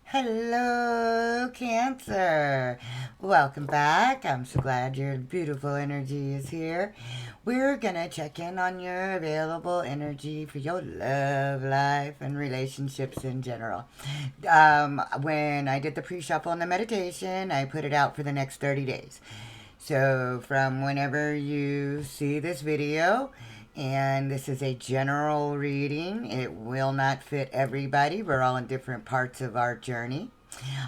Hello, Cancer. Welcome back. I'm so glad your beautiful energy is here. We're going to check in on your available energy for your love life and relationships in general. When I did the pre shuffle and the meditation, I put it out for the next 30 days. So, from whenever you see this video, and this is a general reading, it will not fit everybody. We're all in different parts of our journey.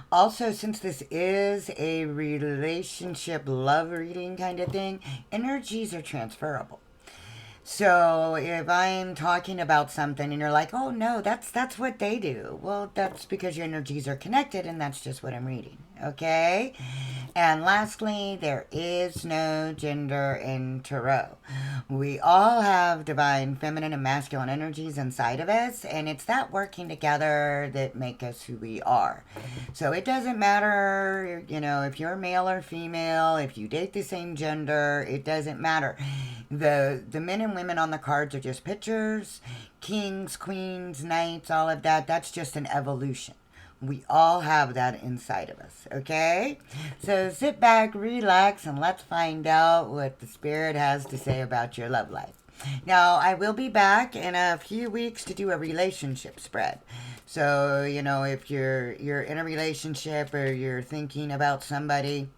Also, since this is a relationship love reading kind of thing, energies are transferable. So if I'm talking about something and you're like, "Oh no, that's what they do." Well, that's because your energies are connected and that's just what I'm reading. Okay? And lastly, there is no gender in tarot. We all have divine feminine and masculine energies inside of us, and it's that working together that make us who we are. So it doesn't matter, if you're male or female, if you date the same gender, it doesn't matter. The men and women on the cards are just pictures, kings, queens, knights, all of that. That's just an evolution. We all have that inside of us, okay? So sit back, relax, and let's find out what the spirit has to say about your love life. Now, I will be back in a few weeks to do a relationship spread. So, if you're in a relationship or you're thinking about somebody,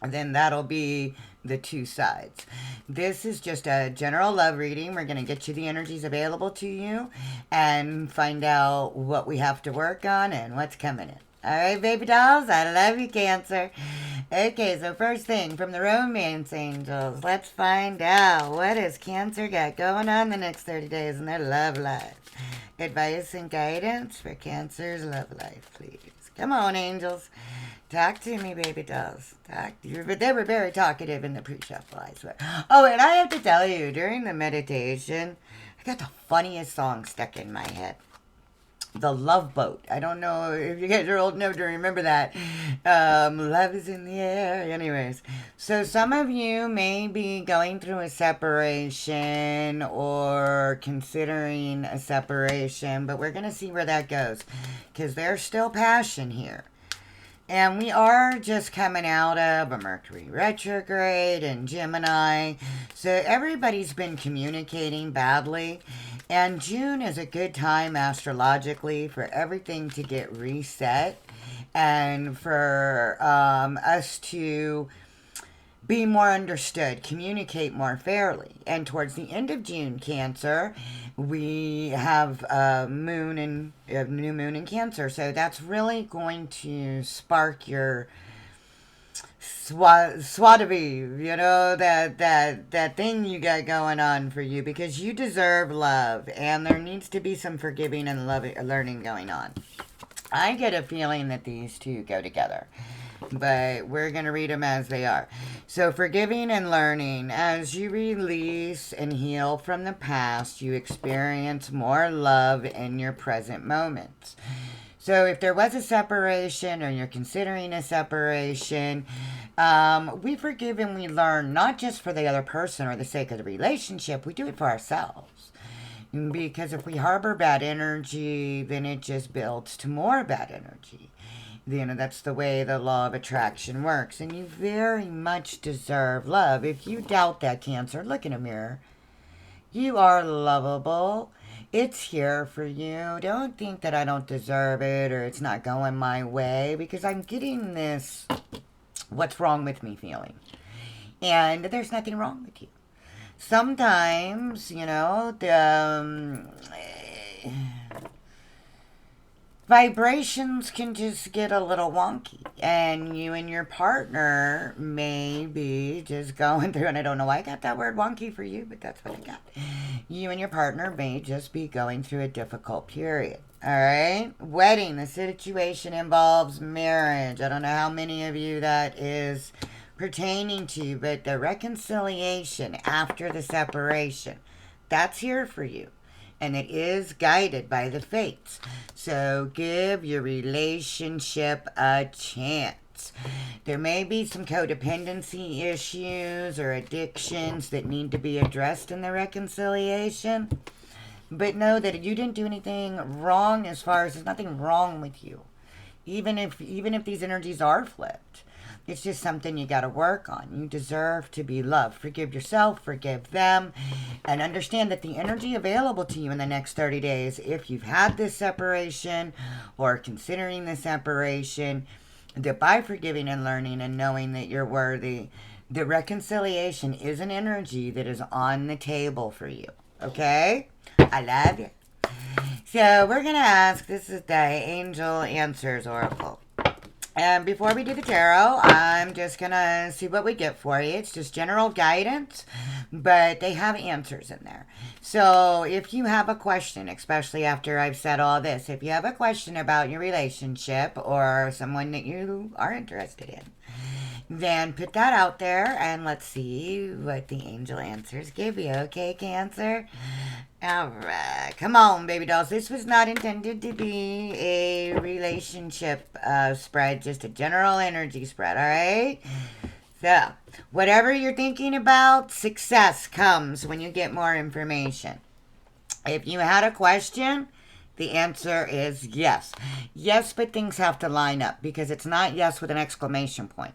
then that'll be the two sides. This is just a general love reading. We're going to get you the energies available to you and find out what we have to work on and what's coming in. All right, baby dolls, I love you, Cancer. Okay, so first thing from the romance angels, let's find out what has Cancer got going on the next 30 days in their love life. Advice and guidance for Cancer's love life, please. Come on, angels. Talk to me, baby dolls. They were very talkative in the pre-shuffle, I swear. Oh, and I have to tell you, during the meditation, I got the funniest song stuck in my head. The Love Boat. I don't know if you guys are old enough to remember that. Love is in the air. Anyways, so some of you may be going through a separation or considering a separation, but we're going to see where that goes because there's still passion here. And we are just coming out of a Mercury retrograde and Gemini. So everybody's been communicating badly. And June is a good time astrologically for everything to get reset and for us to be more understood, communicate more fairly. And towards the end of June, Cancer, we have a new moon in Cancer. So that's really going to spark your swadavi, that thing you got going on for you because you deserve love and there needs to be some forgiving and learning going on. I get a feeling that these two go together, but we're going to read them as they are. So, forgiving and learning. As you release and heal from the past, you experience more love in your present moments. So, if there was a separation or you're considering a separation, we forgive and we learn not just for the other person or the sake of the relationship, we do it for ourselves. Because if we harbor bad energy, then it just builds to more bad energy. That's the way the law of attraction works. And you very much deserve love. If you doubt that, Cancer, look in a mirror. You are lovable. It's here for you. Don't think that I don't deserve it or it's not going my way because I'm getting this what's wrong with me feeling. And there's nothing wrong with you. Sometimes, vibrations can just get a little wonky and you and your partner may be just going through, and I don't know why I got that word wonky for you, but that's what I got. You and your partner may just be going through a difficult period. All right, wedding. The situation involves marriage. I don't know how many of you that is pertaining to, but the reconciliation after the separation, that's here for you. And it is guided by the fates. So give your relationship a chance. There may be some codependency issues or addictions that need to be addressed in the reconciliation. But know that you didn't do anything wrong as far as there's nothing wrong with you. even if these energies are flipped. It's just something you got to work on. You deserve to be loved. Forgive yourself, forgive them, and understand that the energy available to you in the next 30 days, if you've had this separation or considering the separation, that by forgiving and learning and knowing that you're worthy, the reconciliation is an energy that is on the table for you. Okay? I love you. So we're going to ask, this is the Angel Answers Oracle. And before we do the tarot, I'm just going to see what we get for you. It's just general guidance, but they have answers in there. So if you have a question, especially after I've said all this, if you have a question about your relationship or someone that you are interested in, then put that out there and let's see what the angel answers give you. Okay, Cancer? All right. Come on, baby dolls. This was not intended to be a relationship spread, just a general energy spread, all right? So, whatever you're thinking about, success comes when you get more information. If you had a question, the answer is yes. Yes, but things have to line up because it's not yes with an exclamation point.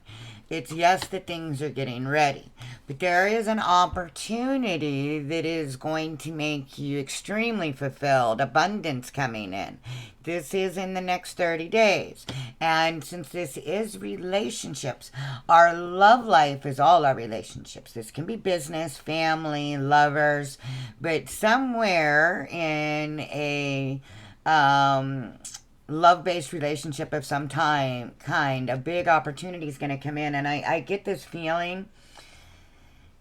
It's yes that things are getting ready. But there is an opportunity that is going to make you extremely fulfilled. Abundance coming in. This is in the next 30 days. And since this is relationships, our love life is all our relationships. This can be business, family, lovers, but somewhere in a love-based relationship of some kind, a big opportunity is going to come in. And I get this feeling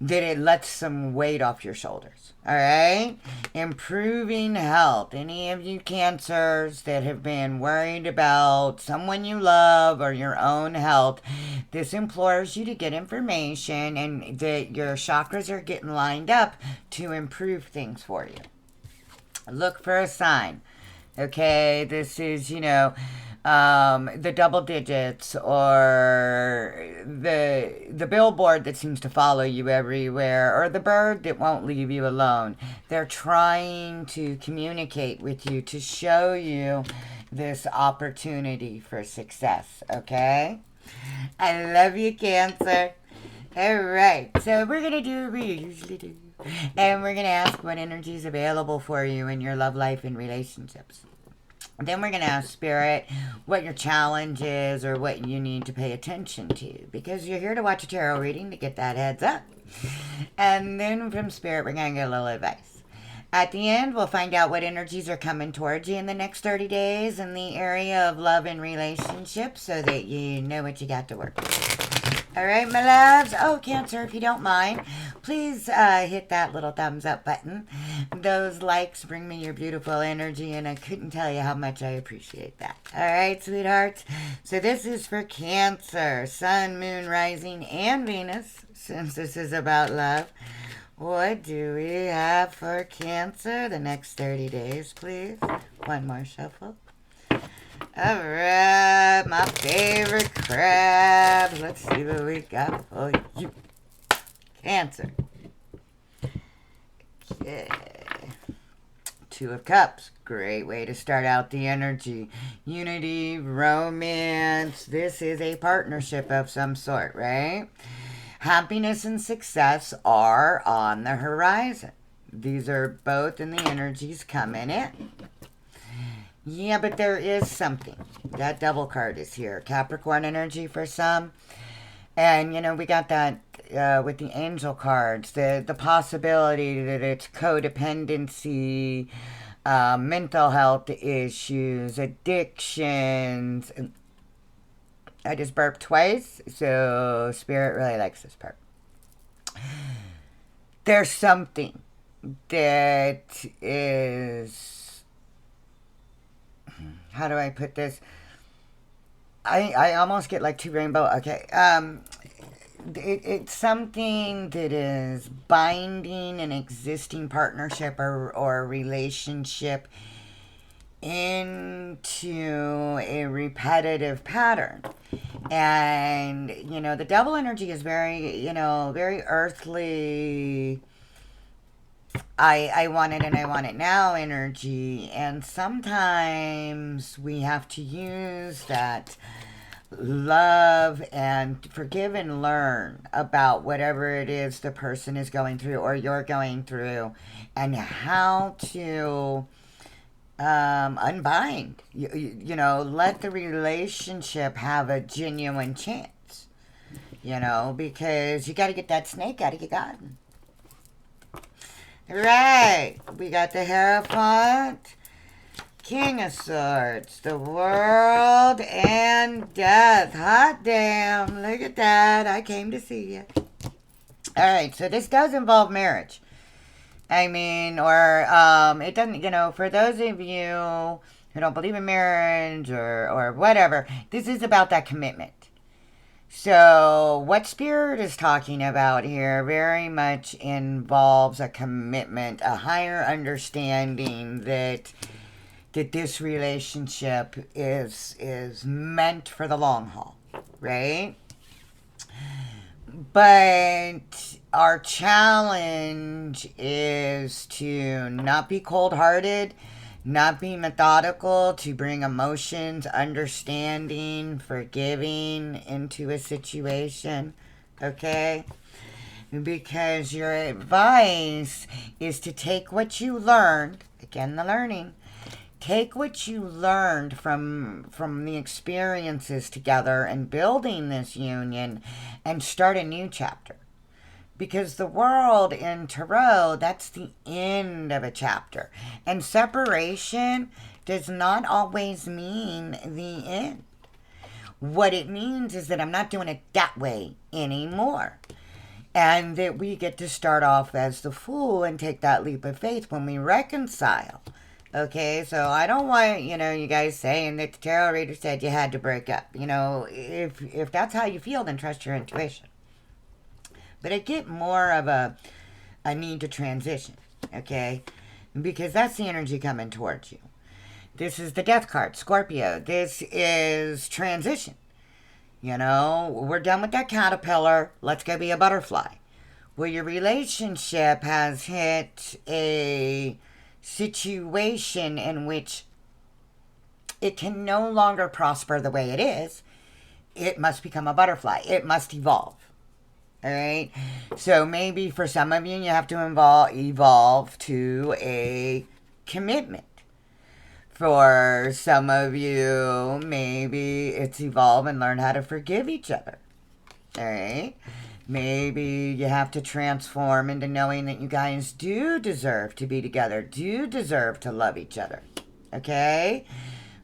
that it lets some weight off your shoulders. All right? Improving health. Any of you Cancers that have been worried about someone you love or your own health, this implores you to get information and that your chakras are getting lined up to improve things for you. Look for a sign. Okay, this is, the double digits or the billboard that seems to follow you everywhere or the bird that won't leave you alone. They're trying to communicate with you to show you this opportunity for success, okay? I love you, Cancer. All right, so we're going to do what we usually do. And we're going to ask what energy is available for you in your love life and relationships. Then we're going to ask Spirit what your challenge is or what you need to pay attention to. Because you're here to watch a tarot reading to get that heads up. And then from Spirit, we're going to get a little advice. At the end, we'll find out what energies are coming towards you in the next 30 days in the area of love and relationships so that you know what you got to work with. All right, my loves. Oh, Cancer, if you don't mind, please hit that little thumbs up button. Those likes bring me your beautiful energy, and I couldn't tell you how much I appreciate that. All right, sweethearts. So this is for Cancer, Sun, Moon, Rising, and Venus, since this is about love. What do we have for Cancer the next 30 days, please? One more shuffle. All right, my favorite crab. Let's see what we got for you. Cancer. Okay. Two of Cups. Great way to start out the energy. Unity, romance. This is a partnership of some sort, right? Happiness and success are on the horizon. These are both in the energies coming in. Yeah, but there is something. That double card is here. Capricorn energy for some. And, we got that with the angel cards. The possibility that it's codependency, mental health issues, addictions. I just burped twice, so Spirit really likes this part. There's something that is... How do I put this? I almost get like two rainbow. Okay. It's something that is binding an existing partnership or relationship into a repetitive pattern. And, the double energy is very, very earthly I want it and I want it now energy. And sometimes we have to use that love and forgive and learn about whatever it is the person is going through or you're going through, and how to unbind. Let the relationship have a genuine chance. Because you got to get that snake out of your garden. Right, we got the Hierophant, King of Swords, the World, and Death. Hot damn, look at that. I came to see you. Alright, so this does involve marriage. It doesn't, for those of you who don't believe in marriage or whatever, this is about that commitment. So, what Spirit is talking about here very much involves a commitment, a higher understanding that this relationship is meant for the long haul, right? But our challenge is to not be cold-hearted, not be methodical, to bring emotions, understanding, forgiving into a situation, okay? Because your advice is to take what you learned, again, the learning, take what you learned from the experiences together and building this union and start a new chapter. Because the World in Tarot, that's the end of a chapter. And separation does not always mean the end. What it means is that I'm not doing it that way anymore. And that we get to start off as the Fool and take that leap of faith when we reconcile. Okay, so I don't want, you guys saying that the tarot reader said you had to break up. If that's how you feel, then trust your intuition. But I get more of a need to transition, okay? Because that's the energy coming towards you. This is the Death card, Scorpio. This is transition. We're done with that caterpillar. Let's go be a butterfly. Well, your relationship has hit a situation in which it can no longer prosper the way it is. It must become a butterfly. It must evolve. All right. So maybe for some of you, you have to evolve to a commitment. For some of you, maybe it's evolve and learn how to forgive each other. All right. Maybe you have to transform into knowing that you guys do deserve to be together, do deserve to love each other. Okay.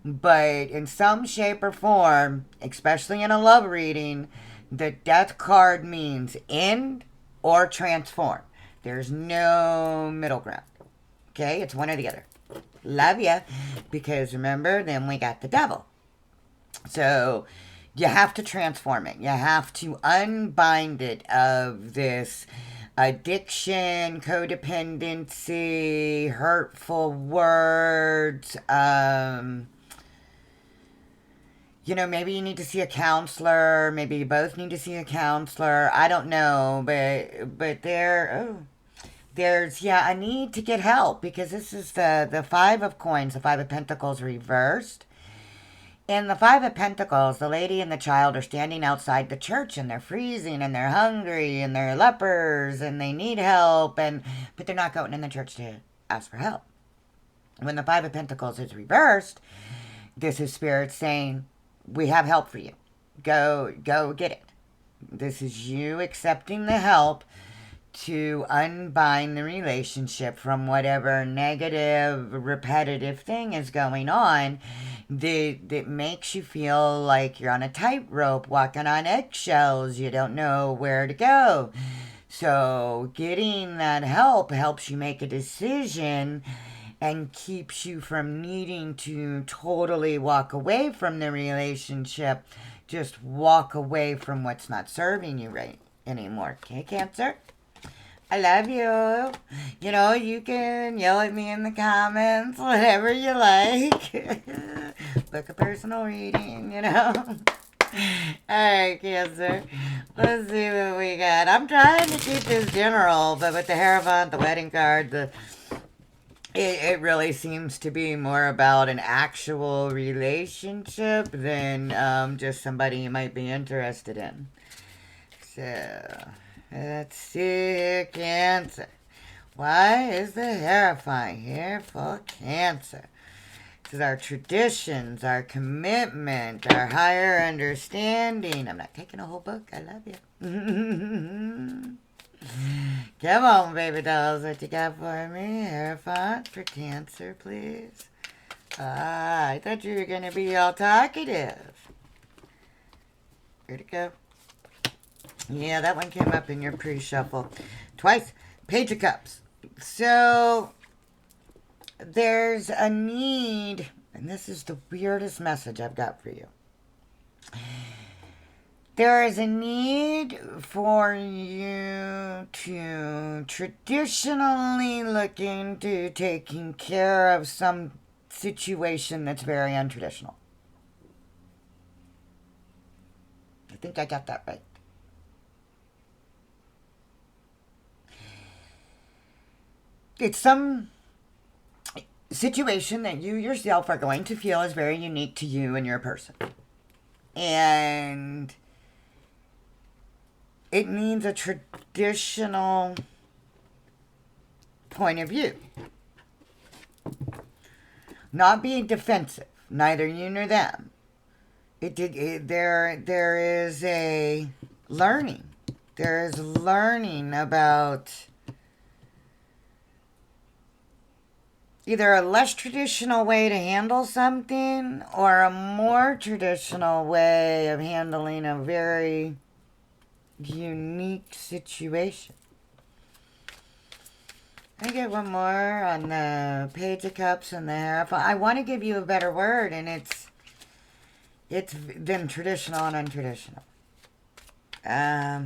But in some shape or form, especially in a love reading, the Death card means end or transform. There's no middle ground. Okay? It's one or the other. Love ya. Because remember, then we got the Devil. So you have to transform it. You have to unbind it of this addiction, codependency, hurtful words, maybe you need to see a counselor. Maybe you both need to see a counselor. I don't know, but there's a need to get help, because this is the Five of Coins, the Five of Pentacles reversed. In the Five of Pentacles, the lady and the child are standing outside the church, and they're freezing, and they're hungry, and they're lepers, and they need help, but they're not going in the church to ask for help. When the Five of Pentacles is reversed, this is Spirit saying, we have help for you. Go get it. This is you accepting the help to unbind the relationship from whatever negative, repetitive thing is going on that makes you feel like you're on a tightrope, walking on eggshells. You don't know where to go. So getting that help helps you make a decision and keeps you from needing to totally walk away from the relationship. Just walk away from what's not serving you right anymore. Okay, Cancer? I love you. You can yell at me in the comments, whatever you like. Book a personal reading, Alright, Cancer. Let's see what we got. I'm trying to keep this general, but with the Hierophant, the wedding card, it really seems to be more about an actual relationship than just somebody you might be interested in. So, let's see, Cancer. Why is the Hierophant here for Cancer? This is our traditions, our commitment, our higher understanding. I'm not taking a whole book. I love you. Come on, baby dolls. What you got for me? Hierophant for Cancer, please. Ah, I thought you were going to be all talkative. Where'd it go? Yeah, that one came up in your pre-shuffle. Twice. Page of Cups. So, there's a need, and this is the weirdest message I've got for you. There is a need for you to traditionally look into taking care of some situation that's very untraditional. I think I got that right. It's some situation that you yourself are going to feel is very unique to you and your person. And it needs a traditional point of view. Not being defensive, neither you nor them. There is a learning. There is learning about either a less traditional way to handle something or a more traditional way of handling a very unique situation. I get one more on the Page of Cups and the Hierophant. I want to give you a better word, and it's then traditional and untraditional. I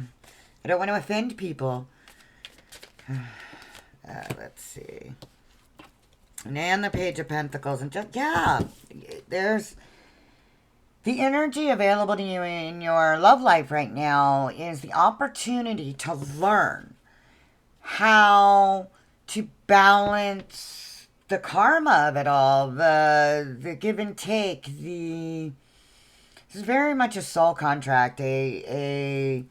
don't want to offend people. Let's see. And the Page of Pentacles. And just, yeah, there's the energy available to you in your love life right now is the opportunity to learn how to balance the karma of it all, the give and take, this is very much a soul contract, a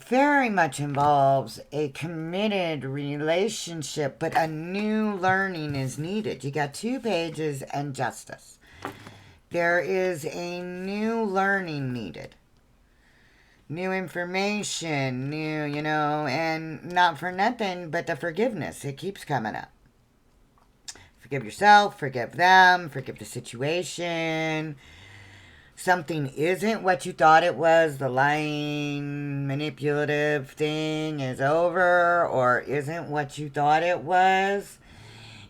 very much involves a committed relationship, but a new learning is needed. You got 2 pages and Justice. There is a new learning needed. New information, new, and not for nothing, but the forgiveness. It keeps coming up. Forgive yourself, forgive them, forgive the situation. Something isn't what you thought it was. The lying, manipulative thing is over, or isn't what you thought it was.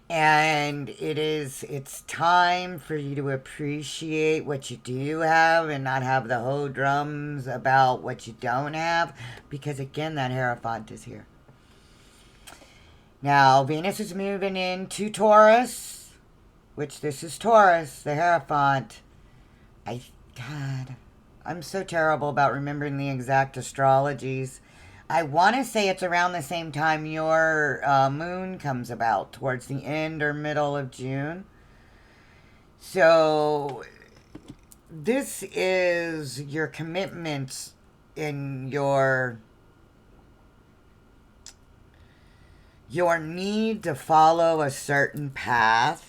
And it's time for you to appreciate what you do have and not have the whole drums about what you don't have. Because again, that Hierophant is here. Now, Venus is moving into Taurus, which this is Taurus, the Hierophant. God, I'm so terrible about remembering the exact astrologies. I want to say it's around the same time your moon comes about, towards the end or middle of June. So this is your commitments in your need to follow a certain path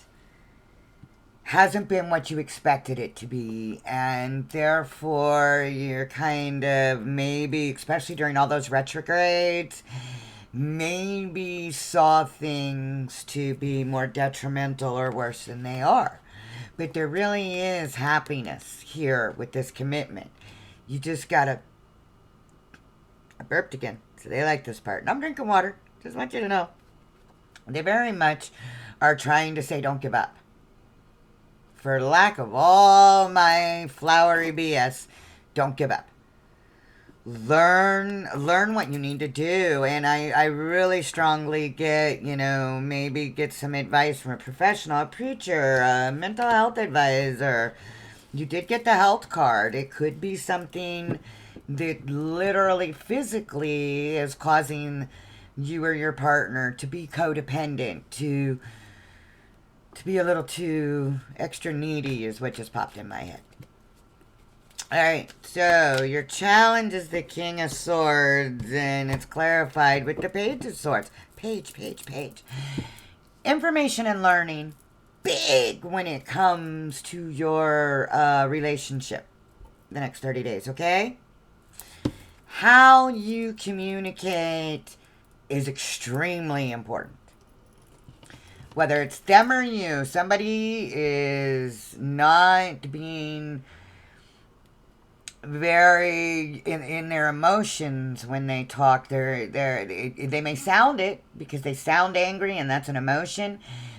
hasn't been what you expected it to be, and therefore you're kind of maybe, especially during all those retrogrades, maybe saw things to be more detrimental or worse than they are. But there really is happiness here with this commitment. You just gotta... I burped again, so they like this part. And I'm drinking water, just want you to know. They very much are trying to say don't give up. For lack of all my flowery BS, don't give up. Learn what you need to do. And I really strongly get, maybe get some advice from a professional, a preacher, a mental health advisor, You did get the health card. It could be something that literally physically is causing you or your partner to be codependent, to be a little too extra needy is what just popped in my head. All right, so your challenge is the King of Swords, and it's clarified with the Page of Swords. Page, page, page. Information and learning, big when it comes to your relationship the next 30 days, okay? How you communicate is extremely important. Whether it's them or you, somebody is not being very in their emotions when they talk. They may sound it because they sound angry, and that's an emotion,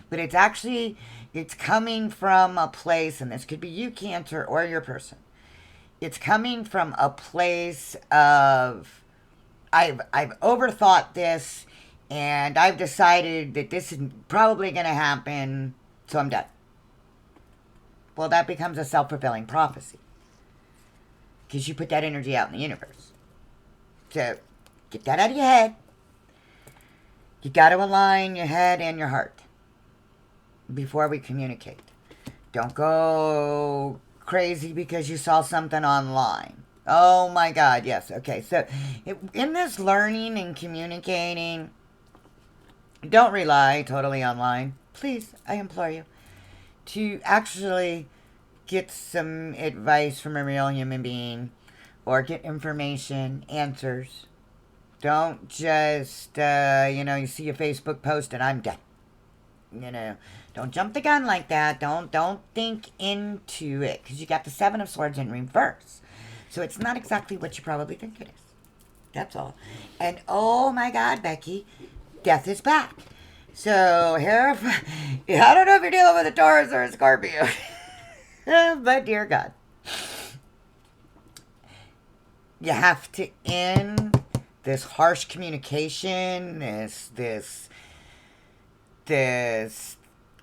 but it's coming from a place, and this could be you, Cancer, or your person. It's coming from a place of I've overthought this, and I've decided that this is probably going to happen, so I'm done. Well, that becomes a self-fulfilling prophecy because you put that energy out in the universe. So get that out of your head. You got to align your head and your heart before we communicate. Don't go crazy because you saw something online. Oh my God, yes. Okay, so in this learning and communicating, don't rely totally online. Please, I implore you to actually get some advice from a real human being or get information, answers. Don't just, you see a Facebook post and I'm done. Don't jump the gun like that. Don't think into it because you got the Seven of Swords in reverse. So it's not exactly what you probably think it is. That's all. And oh my God, Becky, death is back. So here, I don't know if you're dealing with a Taurus or a Scorpio, but dear God, you have to end this harsh communication, this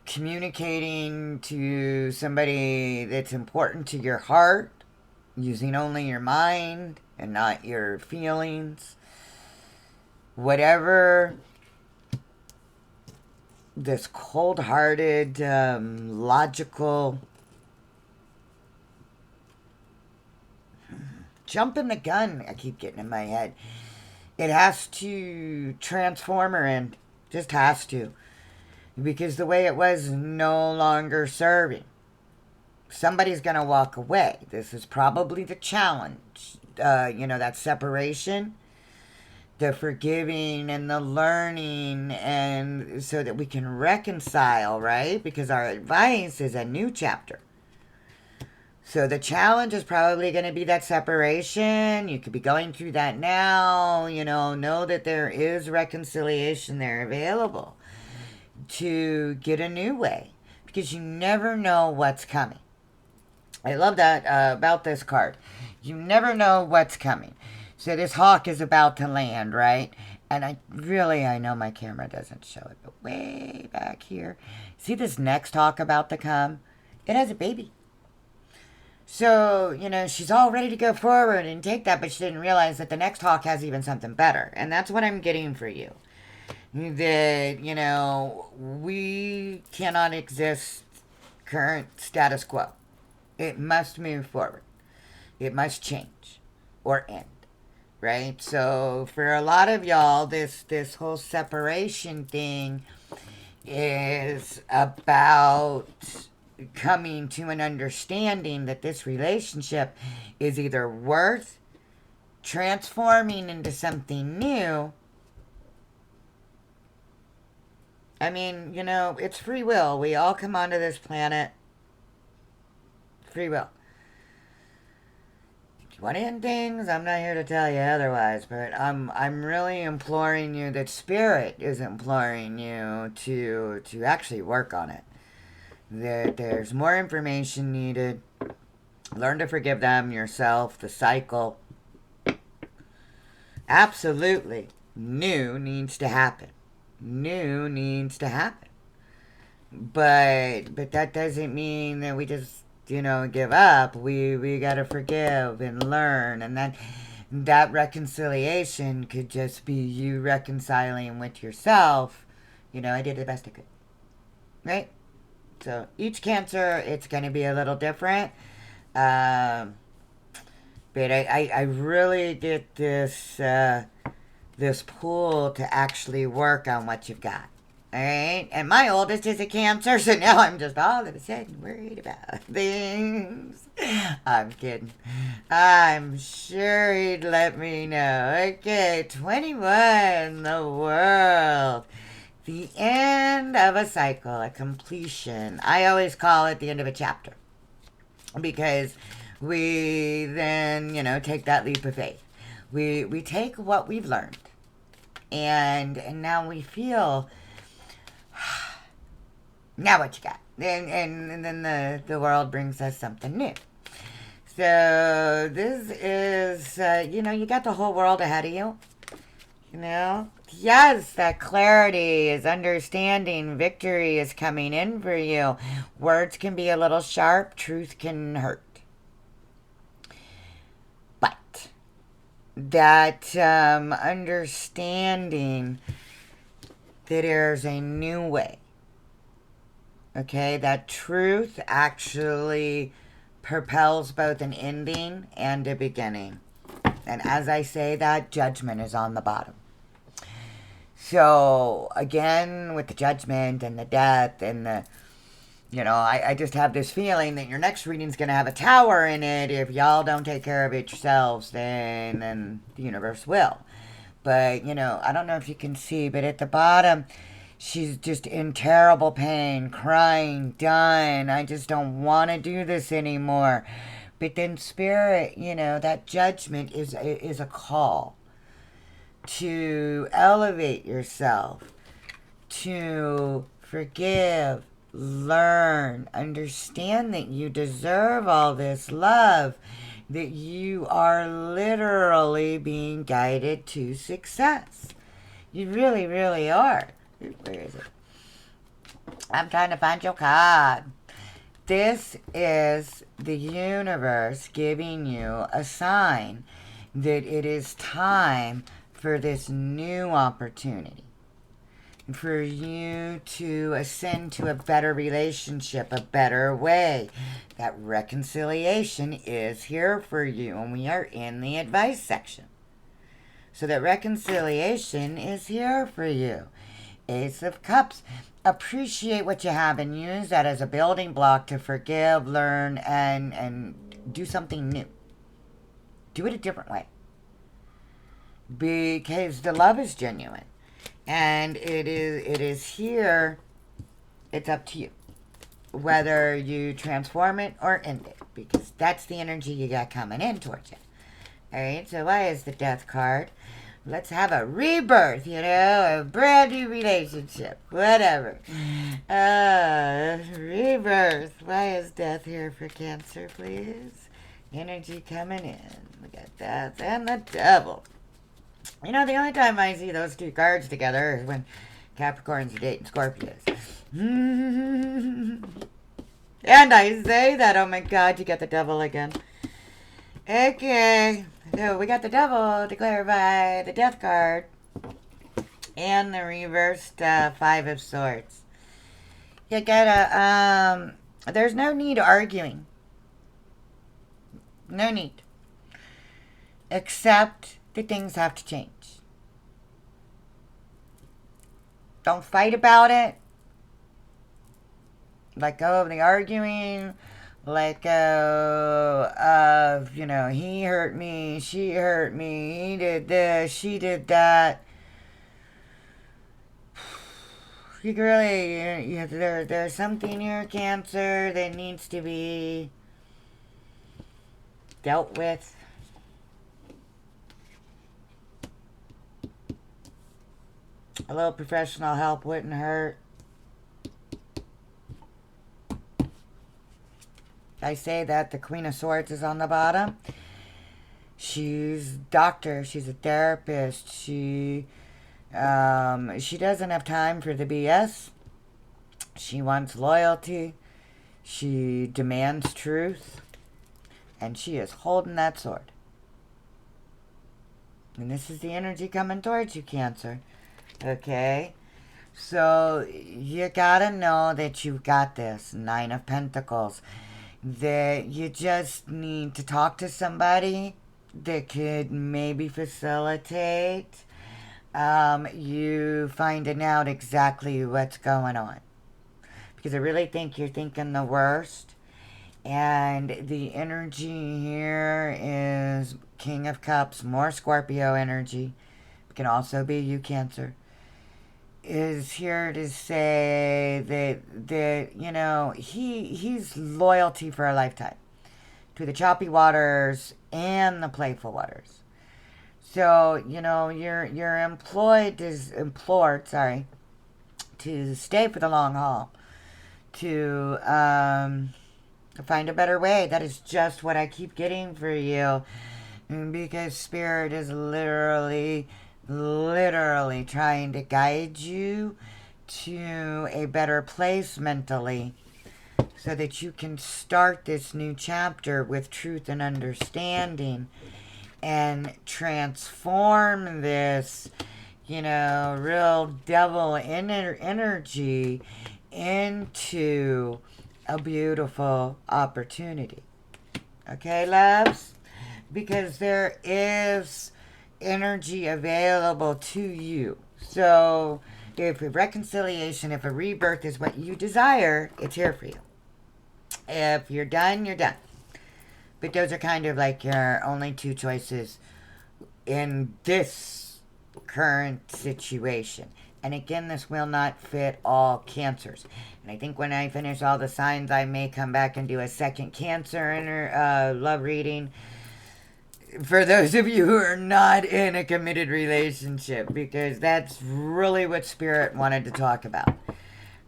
communicating to somebody that's important to your heart, using only your mind and not your feelings. Whatever this cold-hearted, logical, jumping the gun I keep getting in my head. It has to transform or end. Just has to. Because the way it was is no longer serving. Somebody's going to walk away. This is probably the challenge. That separation, the forgiving and the learning, and so that we can reconcile, right? Because our advice is a new chapter. So the challenge is probably going to be that separation. You could be going through that now. Know that there is reconciliation there available to get a new way, because you never know what's coming. I love that about this card. You never know what's coming. So this hawk is about to land, right? And I know my camera doesn't show it, but way back here, see this next hawk about to come? It has a baby. So, she's all ready to go forward and take that, but she didn't realize that the next hawk has even something better. And that's what I'm getting for you. That, we cannot exist current status quo. It must move forward. It must change or end, right? So for a lot of y'all, this whole separation thing is about coming to an understanding that this relationship is either worth transforming into something new. I mean, it's free will. We all come onto this planet. Free will. If you want to end things, I'm not here to tell you otherwise, but I'm really imploring you, that Spirit is imploring you to actually work on it. That there's more information needed. Learn to forgive them, yourself, the cycle. Absolutely. New needs to happen. New needs to happen. But that doesn't mean that we just give up. We got to forgive and learn. And that reconciliation could just be you reconciling with yourself. I did the best I could. Right? So each Cancer, it's going to be a little different. But I really get this pull to actually work on what you've got. All right? And my oldest is a Cancer, so now I'm just all of a sudden worried about things. I'm kidding. I'm sure he'd let me know. Okay, 21, the World. The end of a cycle, a completion. I always call it the end of a chapter. Because we then, take that leap of faith. We take what we've learned. And now we feel, now what you got? And then the world brings us something new. So this is, you got the whole world ahead of you. Yes, that clarity is understanding. Victory is coming in for you. Words can be a little sharp. Truth can hurt. But that understanding that there's a new way. Okay, that truth actually propels both an ending and a beginning. And as I say that, judgment is on the bottom. So, again, with the judgment and the death and the, I just have this feeling that your next reading's going to have a tower in it. If y'all don't take care of it yourselves, then the universe will. But, I don't know if you can see, but at the bottom, she's just in terrible pain, crying, done. I just don't want to do this anymore. But then Spirit, that judgment is a call to elevate yourself, to forgive, learn, understand that you deserve all this love, that you are literally being guided to success. You really, really are. Where is it? I'm trying to find your card. This is the universe giving you a sign that it is time for this new opportunity, for you to ascend to a better relationship, a better way. That reconciliation is here for you, and we are in the advice section. So that reconciliation is here for you. Ace of Cups. Appreciate what you have and use that as a building block to forgive, learn, and do something new. Do it a different way. Because the love is genuine. And it is here. It's up to you. Whether you transform it or end it. Because that's the energy you got coming in towards you. Alright, so why is the Death card? Let's have a rebirth, a brand new relationship. Whatever. Rebirth. Why is Death here for Cancer, please? Energy coming in. We got Death and the Devil. The only time I see those two cards together is when Capricorns are dating Scorpios. And I say that, oh my God, you got the Devil again. Okay, so we got the Devil to clarify, the Death card, and the reversed Five of Swords. You gotta, there's no need arguing. No need. Except that things have to change. Don't fight about it. Let go of the arguing. Let go of, he hurt me, she hurt me, he did this, she did that. You really, there's something here, Cancer, that needs to be dealt with. A little professional help wouldn't hurt. I say that the Queen of Swords is on the bottom. She's a doctor. She's a therapist. She doesn't have time for the BS. She wants loyalty. She demands truth, and she is holding that sword. And this is the energy coming towards you, Cancer. Okay? So you gotta know that you've got this. Nine of Pentacles. That you just need to talk to somebody that could maybe facilitate you finding out exactly what's going on. Because I really think you're thinking the worst. And the energy here is King of Cups, more Scorpio energy. It can also be you, Cancer. Is here to say that you know, he's loyalty for a lifetime to the choppy waters and the playful waters. So, you know, you're implored, sorry, to stay for the long haul, to find a better way. That is just what I keep getting for you, because Spirit is literally trying to guide you to a better place mentally, so that you can start this new chapter with truth and understanding and transform this, you know, real devil energy into a beautiful opportunity. Okay, loves? Because there is energy available to you. So if a reconciliation, if a rebirth is what you desire, it's here for you. If you're done, you're done. But those are kind of like your only two choices in this current situation. And again, this will not fit all Cancers. And I think when I finish all the signs, I may come back and do a second Cancer love reading for those of you who are not in a committed relationship, because that's really what Spirit wanted to talk about.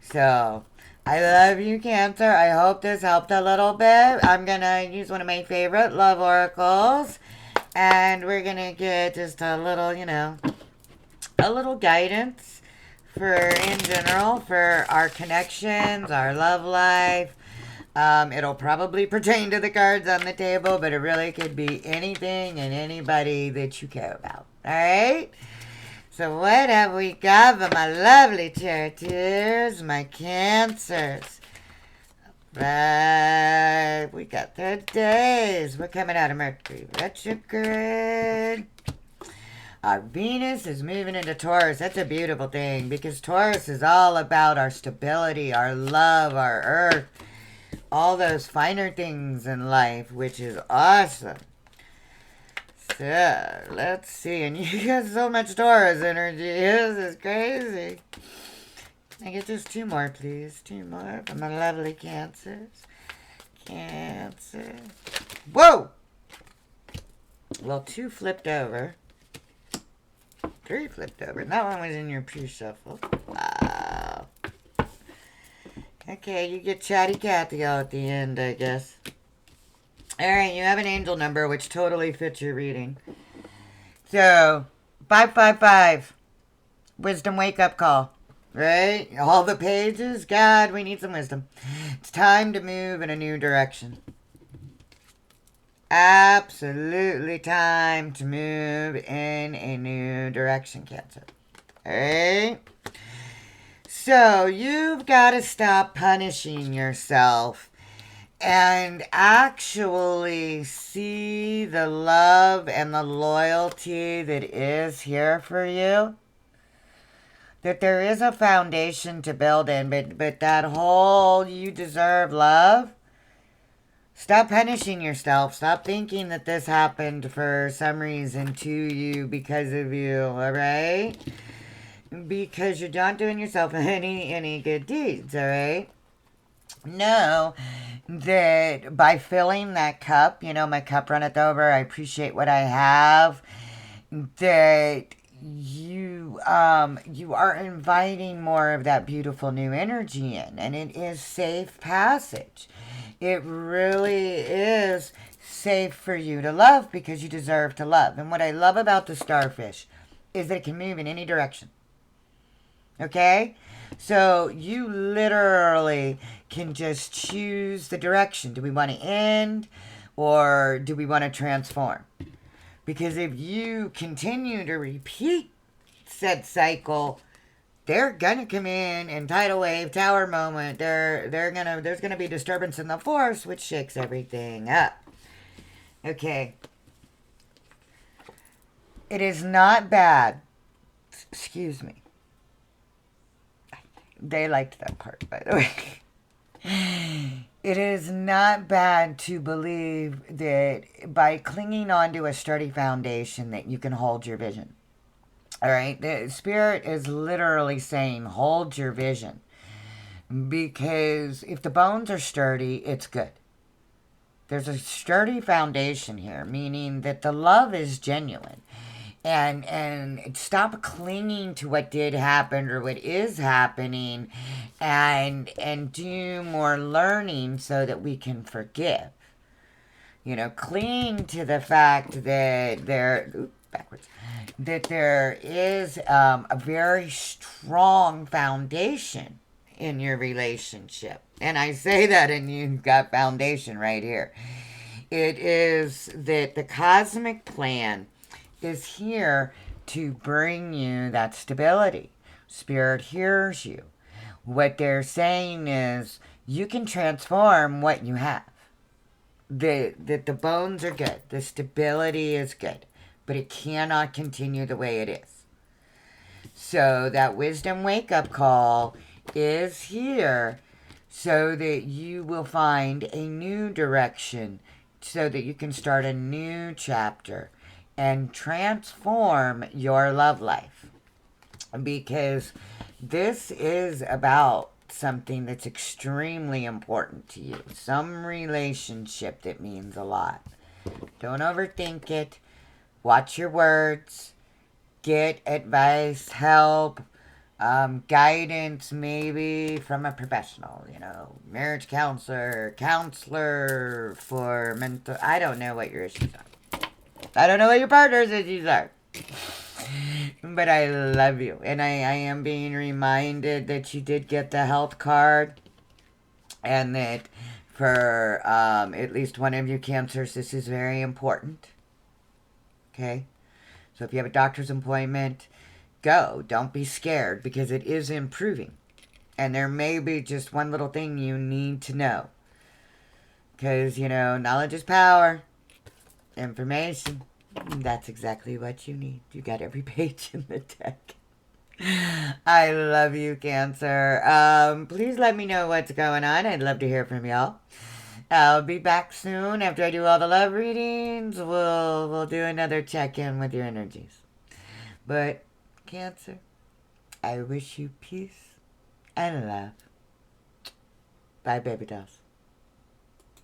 So, I love you, Cancer. I hope this helped a little bit. I'm going to use one of my favorite love oracles, and we're going to get just a little, you know, a little guidance for, in general, for our connections, our love life. It'll probably pertain to the cards on the table, but it really could be anything and anybody that you care about. All right? So what have we got for my lovely charioteers, my Cancers? Right, we got the days. We're coming out of Mercury retrograde. Our Venus is moving into Taurus. That's a beautiful thing, because Taurus is all about our stability, our love, our earth, all those finer things in life, which is awesome. So, let's see. And you got so much Taurus energy. This is crazy. I get just two more, please. Two more for my lovely Cancers. Cancer. Whoa! Well, two flipped over. Three flipped over. And that one was in your pre-shuffle. Wow. Okay, you get Chatty Cathy at the end, I guess. Alright, you have an angel number, which totally fits your reading. So, 555. Wisdom wake-up call. Right? All the pages. God, we need some wisdom. It's time to move in a new direction. Absolutely time to move in a new direction, Cancer. Alright? So, you've got to stop punishing yourself and actually see the love and the loyalty that is here for you. That there is a foundation to build in, but that whole you deserve love, stop punishing yourself. Stop thinking that this happened for some reason to you, because of you, alright? Because you're not doing yourself any good deeds, alright? Know that by filling that cup, you know, my cup runneth over, I appreciate what I have, that you are inviting more of that beautiful new energy in, and it is safe passage. It really is safe for you to love, because you deserve to love. And what I love about the starfish is that it can move in any direction. Okay? So you literally can just choose the direction. Do we want to end or do we want to transform? Because if you continue to repeat said cycle, they're gonna come in tidal wave, tower moment. There's gonna be disturbance in the force, which shakes everything up. Okay. It is not bad. Excuse me. They liked that part, by the way. It is not bad to believe that by clinging onto a sturdy foundation that you can hold your vision. All right? The spirit is literally saying hold your vision. Because if the bones are sturdy, it's good. There's a sturdy foundation here, meaning that the love is genuine. And stop clinging to what did happen or what is happening, and do more learning so that we can forgive. Cling to the fact that there is a very strong foundation in your relationship. And I say that, and you've got foundation right here. It is that the cosmic plan is here to bring you that stability. Spirit hears you. What they're saying is you can transform what you have. The bones are good. The stability is good. But it cannot continue the way it is. So that wisdom wake-up call is here so that you will find a new direction, so that you can start a new chapter and transform your love life. Because this is about something that's extremely important to you. Some relationship that means a lot. Don't overthink it. Watch your words. Get advice, help, guidance maybe from a professional, marriage counselor for mental. I don't know what your issues are. I don't know what your partner's issues are. But I love you. And I am being reminded that you did get the health card. And that for at least one of you cancers, this is very important. Okay? So if you have a doctor's appointment, go. Don't be scared, because it is improving. And there may be just one little thing you need to know. Because, knowledge is power. Information. That's exactly what you need. You got every page in the deck. I love you, Cancer. Please let me know what's going on. I'd love to hear from y'all. I'll be back soon after I do all the love readings. We'll do another check-in with your energies. But, Cancer, I wish you peace and love. Bye, baby dolls.